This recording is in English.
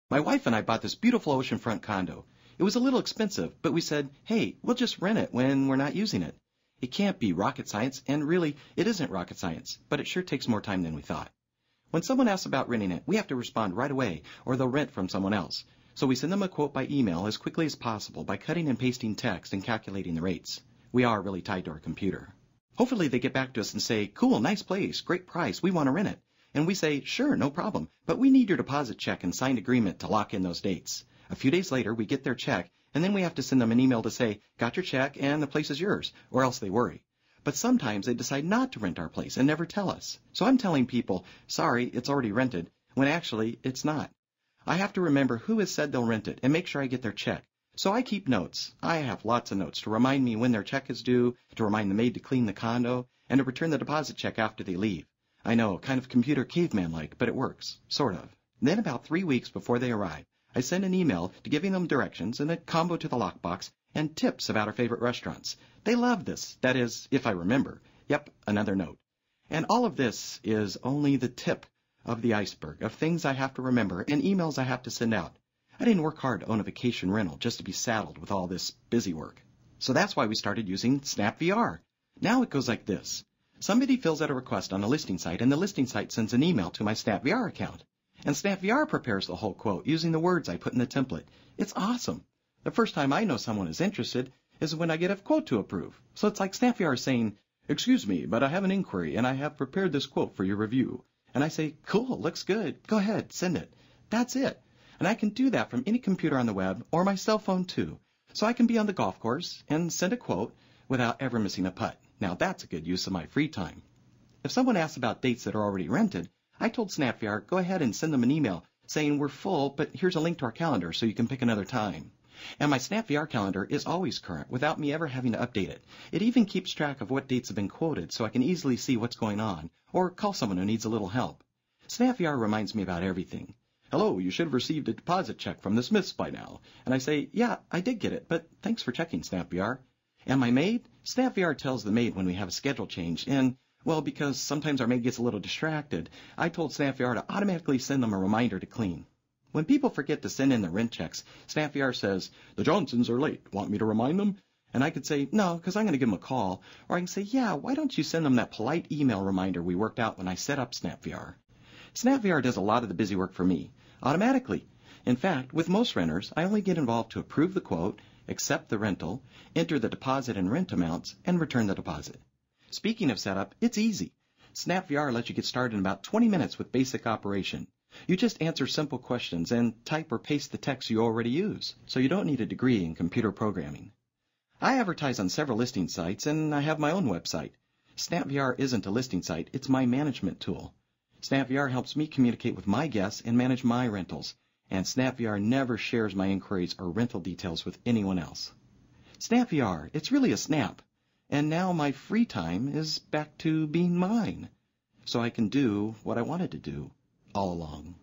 My wife and I bought this beautiful oceanfront condo. It was a little expensive, but we said, hey, we'll just rent it when we're not using it. It can't be rocket science, and really, it isn't rocket science, but it sure takes more time than we thought. When someone asks about renting it, we have to respond right away, or they'll rent from someone else. So we send them a quote by email as quickly as possible by cutting and pasting text and calculating the rates. We are really tied to our computer. Hopefully they get back to us and say, cool, nice place, great price, we want to rent it. And we say, sure, no problem, but we need your deposit check and signed agreement to lock in those dates. A few days later, we get their check, and then we have to send them an email to say, got your check and the place is yours, or else they worry. But sometimes they decide not to rent our place and never tell us. So I'm telling people, sorry, it's already rented, when actually it's not. I have to remember who has said they'll rent it and make sure I get their check. So I keep notes. I have lots of notes to remind me when their check is due, to remind the maid to clean the condo, and to return the deposit check after they leave. I know, kind of computer caveman-like, but it works. Sort of. Then about 3 weeks before they arrive, I send an email to giving them directions and a combo to the lockbox and tips about our favorite restaurants. They love this. That is, if I remember. Yep, another note. And all of this is only the tip of the iceberg of things I have to remember and emails I have to send out. I didn't work hard to own a vacation rental just to be saddled with all this busy work. So that's why we started using SnapVR. Now it goes like this. Somebody fills out a request on a listing site, and the listing site sends an email to my SnapVR account. And SnapVR prepares the whole quote using the words I put in the template. It's awesome. The first time I know someone is interested is when I get a quote to approve. So it's like SnapVR saying, excuse me, but I have an inquiry, and I have prepared this quote for your review. And I say, cool, looks good. Go ahead, send it. That's it. And I can do that from any computer on the web or my cell phone too. So I can be on the golf course and send a quote without ever missing a putt. Now that's a good use of my free time. If someone asks about dates that are already rented, I told SnapVR, go ahead and send them an email saying we're full, but here's a link to our calendar so you can pick another time. And my SnapVR calendar is always current without me ever having to update it. It even keeps track of what dates have been quoted so I can easily see what's going on or call someone who needs a little help. SnapVR reminds me about everything. Hello, you should have received a deposit check from the Smiths by now. And I say, yeah, I did get it, but thanks for checking, SnapVR. And my maid? SnapVR tells the maid when we have a schedule change, and, well, because sometimes our maid gets a little distracted, I told SnapVR to automatically send them a reminder to clean. When people forget to send in their rent checks, SnapVR says, the Johnsons are late. Want me to remind them? And I could say, no, because I'm going to give them a call. Or I can say, yeah, why don't you send them that polite email reminder we worked out when I set up SnapVR? SnapVR does a lot of the busy work for me, automatically. In fact, with most renters, I only get involved to approve the quote, accept the rental, enter the deposit and rent amounts, and return the deposit. Speaking of setup, it's easy. SnapVR lets you get started in about 20 minutes with basic operation. You just answer simple questions and type or paste the text you already use, so you don't need a degree in computer programming. I advertise on several listing sites, and I have my own website. SnapVR isn't a listing site, it's my management tool. SnapVR helps me communicate with my guests and manage my rentals. And SnapVR never shares my inquiries or rental details with anyone else. SnapVR, it's really a snap. And now my free time is back to being mine. So I can do what I wanted to do all along.